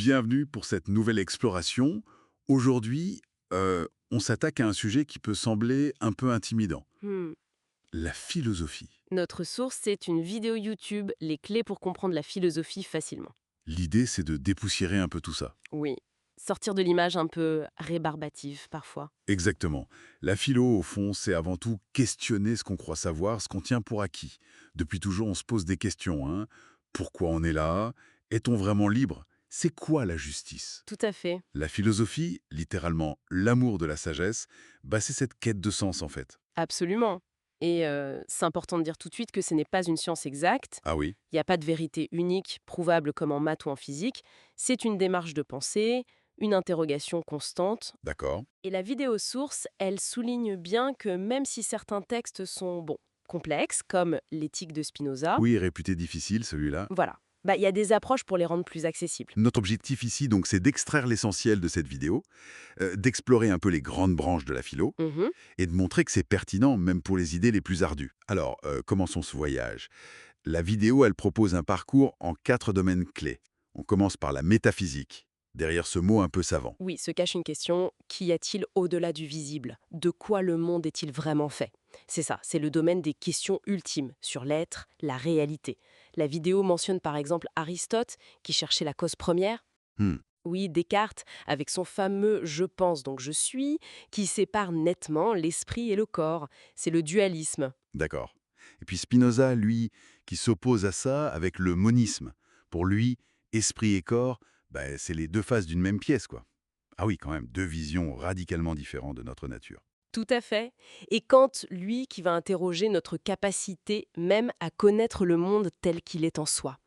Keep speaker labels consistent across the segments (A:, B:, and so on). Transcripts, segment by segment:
A: Bienvenue pour cette nouvelle exploration. Aujourd'hui, on s'attaque à un sujet qui peut sembler un peu intimidant,
B: Hmm.
A: la philosophie.
B: Notre source, c'est une vidéo YouTube, les clés pour comprendre la philosophie facilement.
A: L'idée, c'est de dépoussiérer un peu tout ça.
B: Oui. Sortir de l'image un peu rébarbative parfois.
A: Exactement. La philo, au fond, c'est avant tout questionner ce qu'on croit savoir, ce qu'on tient pour acquis. Depuis toujours, on se pose des questions. Hein. Pourquoi on est là? Est-on vraiment libre? C'est quoi la justice?
B: Tout à fait.
A: La philosophie, littéralement l'amour de la sagesse, c'est cette quête de sens en fait.
B: Absolument. Et c'est important de dire tout de suite que ce n'est pas une science exacte.
A: Ah oui,
B: Il n'y a pas de vérité unique, prouvable comme en maths ou en physique. C'est une démarche de pensée, une interrogation constante.
A: d'accord.
B: Et la vidéo source, elle souligne bien que même si certains textes sont, bon, complexes, comme l'éthique de Spinoza,
A: Oui, réputé difficile celui-là.
B: voilà. Bah, il y a des approches pour les rendre plus accessibles.
A: Notre objectif ici, donc, c'est d'extraire l'essentiel de cette vidéo, d'explorer un peu les grandes branches de la philo,
B: Mhm.
A: et de montrer que c'est pertinent même pour les idées les plus ardues. Alors, commençons ce voyage. La vidéo, elle propose un parcours en 4 domaines clés. On commence par la métaphysique, derrière ce mot un peu savant.
B: Oui, se cache une question. Qu'y a-t-il au-delà du visible? De quoi le monde est-il vraiment fait? C'est ça, c'est le domaine des questions ultimes sur l'être, la réalité. La vidéo mentionne par exemple Aristote, qui cherchait la cause première.
A: Hmm,
B: Oui, Descartes, avec son fameux «je pense donc je suis», qui sépare nettement l'esprit et le corps. C'est le dualisme.
A: d'accord. Et puis Spinoza, lui, qui s'oppose à ça avec le monisme. Pour lui, esprit et corps, c'est les deux faces d'une même pièce, quoi. Ah oui, quand même, deux visions radicalement différentes de notre nature.
B: Tout à fait. Et Kant, lui, qui va interroger notre capacité même à connaître le monde tel qu'il est en soi.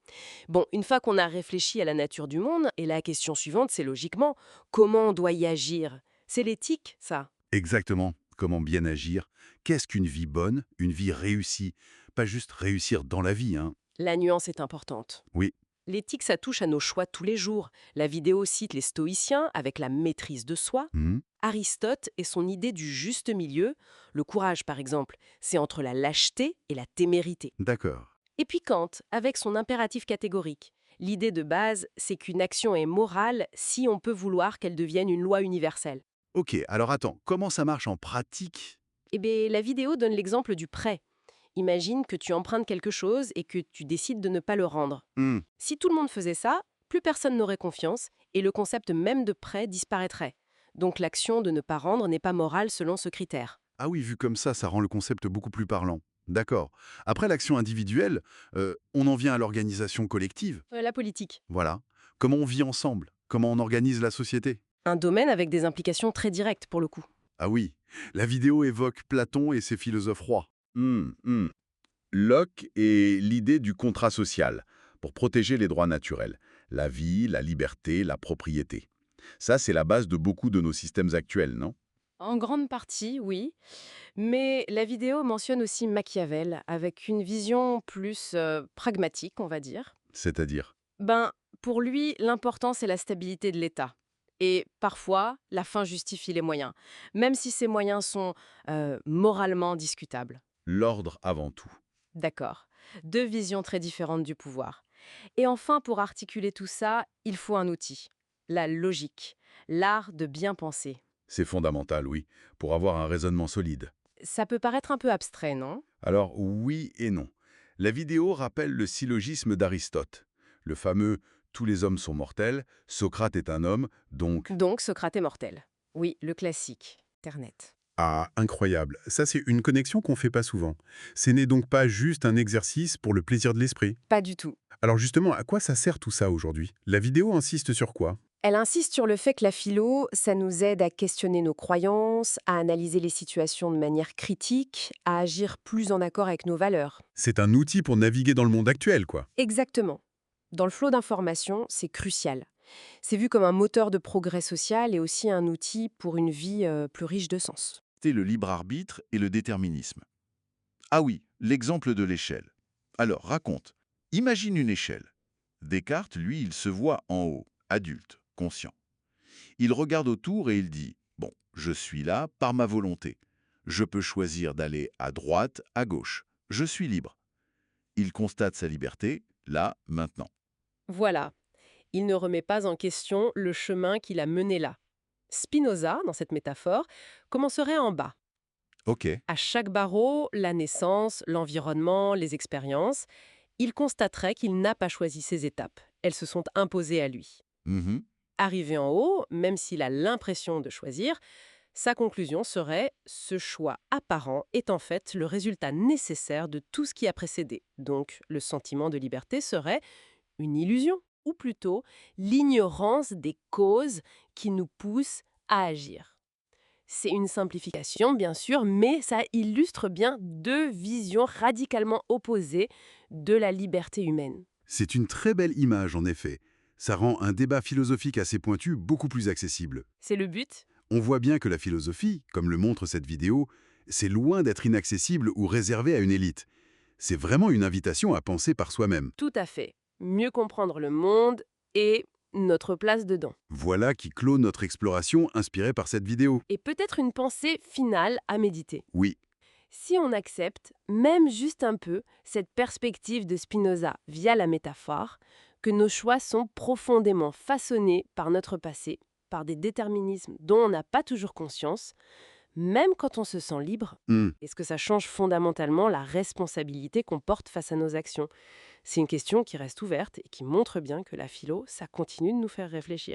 B: Bon, une fois qu'on a réfléchi à la nature du monde, et la question suivante, c'est logiquement, comment on doit y agir? C'est l'éthique, ça.
A: Exactement. Comment bien agir? Qu'est-ce qu'une vie bonne, une vie réussie? Pas juste réussir dans la vie, hein.
B: La nuance est importante.
A: Oui.
B: L'éthique, ça touche à nos choix tous les jours. La vidéo cite les stoïciens avec la maîtrise de soi.
A: Mhm.
B: Aristote et son idée du juste milieu. Le courage, par exemple, c'est entre la lâcheté et la témérité.
A: D'accord.
B: Et puis Kant, avec son impératif catégorique. L'idée de base, c'est qu'une action est morale si on peut vouloir qu'elle devienne une loi universelle.
A: Ok, alors attends, comment ça marche en pratique?
B: Eh bien, la vidéo donne l'exemple du prêt. Imagine que tu empruntes quelque chose et que tu décides de ne pas le rendre.
A: Hmm,
B: Si tout le monde faisait ça, plus personne n'aurait confiance et le concept même de prêt disparaîtrait. Donc l'action de ne pas rendre n'est pas morale selon ce critère.
A: Ah oui, vu comme ça rend le concept beaucoup plus parlant. D'accord. Après l'action individuelle, on en vient à l'organisation collective.
B: La politique.
A: Voilà. Comment on vit ensemble? Comment on organise la société?
B: Un domaine avec des implications très directes pour le coup.
A: Ah oui, la vidéo évoque Platon et ses philosophes rois. Locke et l'idée du contrat social, pour protéger les droits naturels, la vie, la liberté, la propriété. Ça, c'est la base de beaucoup de nos systèmes actuels, non?
B: En grande partie, oui. Mais la vidéo mentionne aussi Machiavel, avec une vision plus pragmatique, on va dire.
A: C'est-à-dire?
B: Ben, pour lui, l'important, c'est la stabilité de l'État. Et parfois, la fin justifie les moyens, même si ces moyens sont moralement discutables.
A: L'ordre avant tout.
B: D'accord. Deux visions très différentes du pouvoir. Et enfin, pour articuler tout ça, il faut un outil. La logique, l'art de bien penser.
A: C'est fondamental, oui, pour avoir un raisonnement solide.
B: Ça peut paraître un peu abstrait, non?
A: Alors, oui et non. La vidéo rappelle le syllogisme d'Aristote, le fameux «tous les hommes sont mortels, Socrate est un homme, donc...»
B: Donc, Socrate est mortel. Oui, le classique. Internet.
C: Ah, incroyable. Ça, c'est une connexion qu'on fait pas souvent. Ce n'est donc pas juste un exercice pour le plaisir de l'esprit.
B: Pas du tout.
C: Alors justement, à quoi ça sert tout ça aujourd'hui? La vidéo insiste sur quoi?
B: Elle insiste sur le fait que la philo, ça nous aide à questionner nos croyances, à analyser les situations de manière critique, à agir plus en accord avec nos valeurs.
C: C'est un outil pour naviguer dans le monde actuel, quoi.
B: Exactement. Dans le flot d'informations, c'est crucial. C'est vu comme un moteur de progrès social et aussi un outil pour une vie plus riche de sens.
D: C'est le libre arbitre et le déterminisme. Ah oui, l'exemple de l'échelle. Alors, raconte. Imagine une échelle. Descartes, lui, il se voit en haut, adulte, conscient. Il regarde autour et il dit « Bon, je suis là par ma volonté. Je peux choisir d'aller à droite, à gauche. Je suis libre. » Il constate sa liberté, là, maintenant.
B: Voilà. Il ne remet pas en question le chemin qui l'a mené là. Spinoza, dans cette métaphore, commencerait en bas.
D: Ok.
B: À chaque barreau, la naissance, l'environnement, les expériences, il constaterait qu'il n'a pas choisi ces étapes. Elles se sont imposées à lui.
D: Mhm.
B: Arrivé en haut, même s'il a l'impression de choisir, sa conclusion serait « ce choix apparent est en fait le résultat nécessaire de tout ce qui a précédé ». Donc, le sentiment de liberté serait une illusion, ou plutôt l'ignorance des causes qui nous poussent à agir. C'est une simplification, bien sûr, mais ça illustre bien deux visions radicalement opposées de la liberté humaine.
A: C'est une très belle image, en effet. Ça rend un débat philosophique assez pointu beaucoup plus accessible.
B: C'est le but?
A: On voit bien que la philosophie, comme le montre cette vidéo, c'est loin d'être inaccessible ou réservé à une élite. C'est vraiment une invitation à penser par soi-même.
B: Tout à fait. Mieux comprendre le monde et notre place dedans.
A: Voilà qui clôt notre exploration inspirée par cette vidéo.
B: Et peut-être une pensée finale à méditer.
A: Oui,
B: Si on accepte, même juste un peu, cette perspective de Spinoza via la métaphore, que nos choix sont profondément façonnés par notre passé, par des déterminismes dont on n'a pas toujours conscience, même quand on se sent libre, est-ce que ça change fondamentalement la responsabilité qu'on porte face à nos actions? C'est une question qui reste ouverte et qui montre bien que la philo, ça continue de nous faire réfléchir.